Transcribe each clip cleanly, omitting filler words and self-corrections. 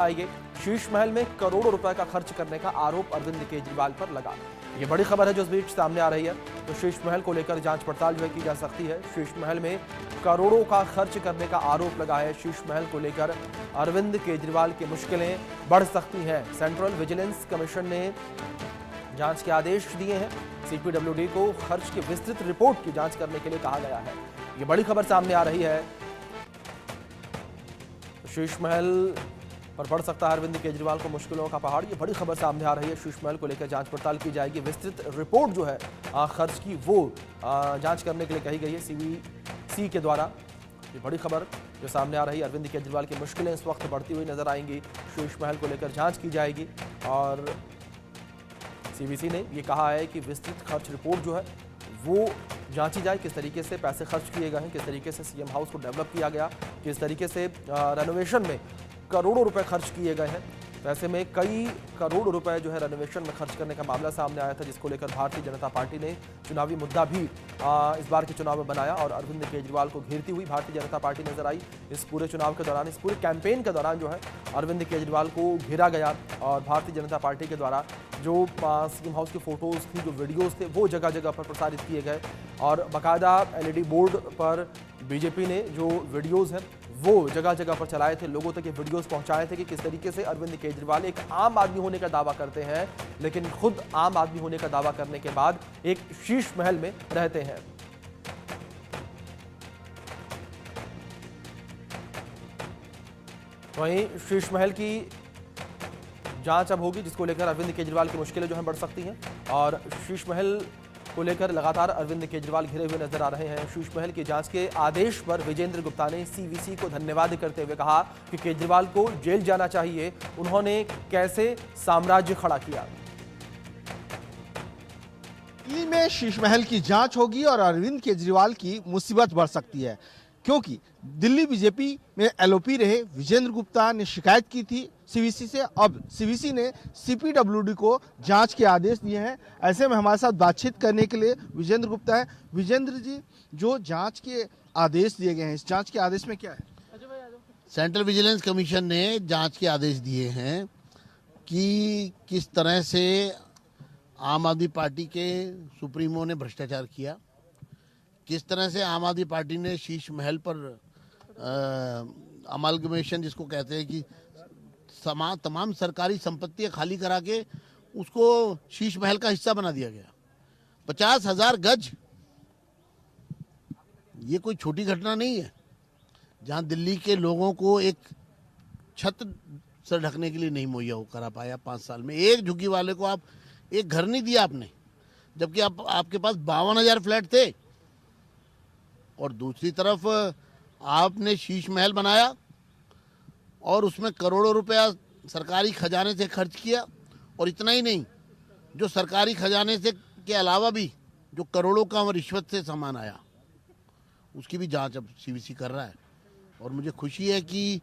आइए, शीश महल में करोड़ों रुपए का खर्च करने का आरोप अरविंद केजरीवाल पर लगा। ये बड़ी खबर है जो इस बीच सामने आ रही है। तो शीश महल को लेकर जांच पड़ताल जो है की जा सकती है। शीश महल में करोड़ों का खर्च करने का आरोप लगा है। शीश महल को लेकर अरविंद केजरीवाल की मुश्किलें बढ़ सकती हैं। सेंट्रल विजिलेंस कमीशन ने जांच के आदेश दिए हैं। सीपीडब्ल्यूडी को खर्च की विस्तृत रिपोर्ट की जांच करने के लिए कहा गया है। ये बड़ी खबर सामने आ रही है। शीश महल पर पड़ सकता है अरविंद केजरीवाल को मुश्किलों का पहाड़। ये बड़ी खबर सामने आ रही है। शीश महल को लेकर जांच पड़ताल की जाएगी। विस्तृत रिपोर्ट जो है खर्च की वो जांच करने के लिए कही गई है सीवीसी के द्वारा। ये बड़ी खबर जो सामने आ रही है। अरविंद केजरीवाल की मुश्किलें इस वक्त बढ़ती हुई नजर आएंगी। शीश महल को लेकर जांच की जाएगी और सीवीसी ने ये कहा है कि विस्तृत खर्च रिपोर्ट जो है वो जांची जाए। किस तरीके से पैसे खर्च किए गए हैं, किस तरीके से सीएम हाउस को डेवलप किया गया, किस तरीके से रेनोवेशन में करोड़ों रुपए खर्च किए गए हैं। ऐसे में कई करोड़ रुपए जो है रेनोवेशन में खर्च करने का मामला सामने आया था, जिसको लेकर भारतीय जनता पार्टी ने चुनावी मुद्दा भी इस बार के चुनाव में बनाया और अरविंद केजरीवाल को घेरती हुई भारतीय जनता पार्टी नजर आई। इस पूरे चुनाव के दौरान, इस पूरे कैंपेन के दौरान जो है अरविंद केजरीवाल को घेरा गया और भारतीय जनता पार्टी के द्वारा जो सीएम हाउस की फोटोज थी, जो वीडियोज थे, वो जगह जगह पर प्रसारित किए गए और बाकायदा एलईडी बोर्ड पर बीजेपी ने जो वीडियोज हैं वो जगह जगह पर चलाए थे, लोगों तक ये वीडियोस पहुंचाए थे कि किस तरीके से अरविंद केजरीवाल एक आम आदमी होने का दावा करते हैं, लेकिन खुद आम आदमी होने का दावा करने के बाद एक शीश महल में रहते हैं। वहीं शीश महल की जांच अब होगी, जिसको लेकर अरविंद केजरीवाल की मुश्किलें जो हैं बढ़ सकती हैं और शीश महल को लेकर लगातार अरविंद केजरीवाल घिरे हुए नजर आ रहे हैं। शीश महल की जांच के आदेश पर विजेंद्र गुप्ता ने सीवीसी को धन्यवाद करते हुए कहा कि केजरीवाल को जेल जाना चाहिए, उन्होंने कैसे साम्राज्य खड़ा किया। दिल्ली में शीश महल की जांच होगी और अरविंद केजरीवाल की मुसीबत बढ़ सकती है, क्योंकि दिल्ली बीजेपी में एलओपी रहे विजेंद्र गुप्ता ने शिकायत की थी सीवीसी से। अब सीवीसी ने सीपीडब्ल्यूडी को जांच के आदेश दिए हैं। ऐसे में हमारे साथ बातचीत करने के लिए विजेंद्र गुप्ता है। विजेंद्र जी, जो जांच के आदेश दिए गए हैं, इस जांच के आदेश में क्या है? सेंट्रल विजिलेंस कमीशन ने जांच के आदेश दिए हैं कि किस तरह से आम आदमी पार्टी के सुप्रीमो ने भ्रष्टाचार किया, किस तरह से आम आदमी पार्टी ने शीश महल पर अमालगमेशन जिसको कहते हैं कि तमाम सरकारी संपत्तियां खाली करा के उसको शीश महल का हिस्सा बना दिया गया। 50,000 गज, ये कोई छोटी घटना नहीं है, जहां दिल्ली के लोगों को एक छत से ढकने के लिए नहीं मुहैया करा पाया 5 साल में। एक झुग्गी वाले को आप एक घर नहीं दिया आपने, जबकि आपके पास 52,000 फ्लैट थे। और दूसरी तरफ आपने शीश महल बनाया और उसमें करोड़ों रुपया सरकारी खजाने से खर्च किया। और इतना ही नहीं, जो सरकारी खजाने से के अलावा भी जो करोड़ों का रिश्वत से सामान आया, उसकी भी जांच अब सीवीसी कर रहा है। और मुझे खुशी है कि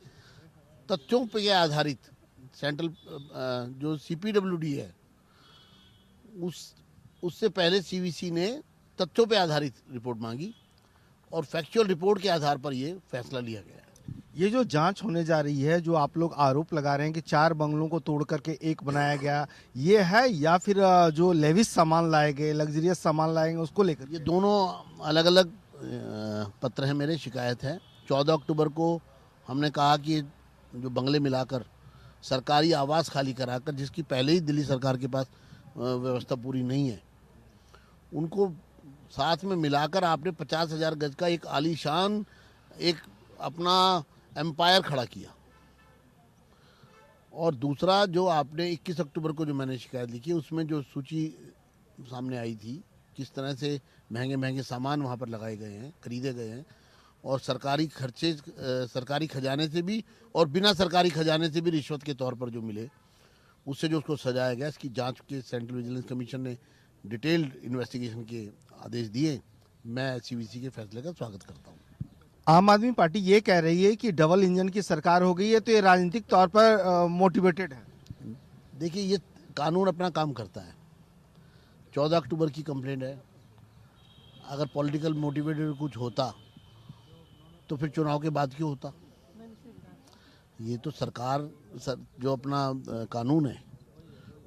तथ्यों पर आधारित सेंट्रल जो सीपीडब्ल्यूडी है उससे पहले सीवीसी ने तथ्यों पर आधारित रिपोर्ट मांगी और फैक्चुअल रिपोर्ट के आधार पर ये फैसला लिया गया है। ये जो जांच होने जा रही है, जो आप लोग आरोप लगा रहे हैं कि 4 बंगलों को तोड़ करके एक बनाया गया, ये है या फिर जो लेविस सामान लाए गए, लग्जरियस सामान लाएंगे, उसको लेकर? ये दोनों अलग अलग पत्र हैं, मेरे शिकायत है। 14 अक्टूबर को हमने कहा कि जो बंगले मिलाकर सरकारी आवास खाली कराकर, जिसकी पहले ही दिल्ली सरकार के पास व्यवस्था पूरी नहीं है, उनको साथ में मिलाकर आपने 50,000 गज का एक आलीशान एक अपना एम्पायर खड़ा किया। और दूसरा जो आपने 21 अक्टूबर को जो मैंने शिकायत लिखी, उसमें जो सूची सामने आई थी, किस तरह से महंगे महंगे सामान वहाँ पर लगाए गए हैं, खरीदे गए हैं और सरकारी खर्चे सरकारी खजाने से भी और बिना सरकारी खजाने से भी रिश्वत के तौर पर जो मिले, उससे जो उसको सजाया गया, इसकी जांच के सेंट्रल विजिलेंस कमीशन ने डिटेल्ड इन्वेस्टिगेशन के आदेश दिए। मैं सीवीसी के फैसले का स्वागत करता हूँ। आम आदमी पार्टी ये कह रही है कि डबल इंजन की सरकार हो गई है, तो ये राजनीतिक तौर पर मोटिवेटेड है। देखिए, ये कानून अपना काम करता है। 14 अक्टूबर की कंप्लेंट है, अगर पॉलिटिकल मोटिवेटेड कुछ होता तो फिर चुनाव के बाद क्यों होता? ये तो सरकार जो अपना कानून है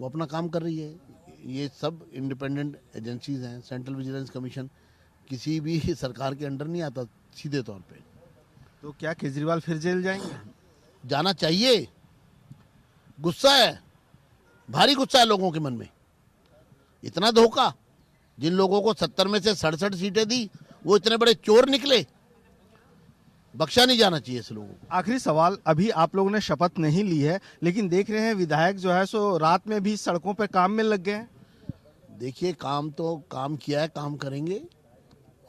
वो अपना काम कर रही है। ये सब इंडिपेंडेंट एजेंसीज हैं। सेंट्रल विजिलेंस कमीशन किसी भी सरकार के अंडर नहीं आता सीधे तौर पे। तो क्या केजरीवाल फिर जेल जाएंगे? जाना चाहिए। गुस्सा है, भारी गुस्सा है लोगों के मन में। इतना धोखा, जिन लोगों को 70 में से 67 सीटें दी वो इतने बड़े चोर निकले। बख्शा नहीं जाना चाहिए ऐसे लोगों को। आखिरी सवाल, अभी आप लोगों ने शपथ नहीं ली है, लेकिन देख रहे हैं विधायक जो है सो रात में भी सड़कों पर काम में लग गए हैं। देखिए, काम तो काम किया है, काम करेंगे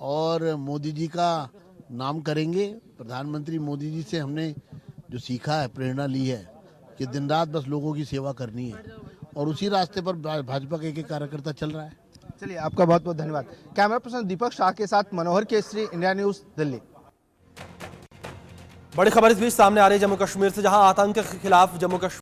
और मोदी जी का नाम करेंगे। प्रधानमंत्री मोदी जी से हमने जो सीखा है, प्रेरणा ली है कि दिन रात बस लोगों की सेवा करनी है, और उसी रास्ते पर भाजपा का एक कार्यकर्ता चल रहा है। चलिए, आपका बहुत बहुत धन्यवाद। कैमरा पर्सन दीपक शाह के साथ मनोहर केसरी, इंडिया न्यूज, दिल्ली। बड़ी खबर इस बीच सामने आ रही है जम्मू कश्मीर से, जहां आतंक के खिलाफ जम्मू कश्मीर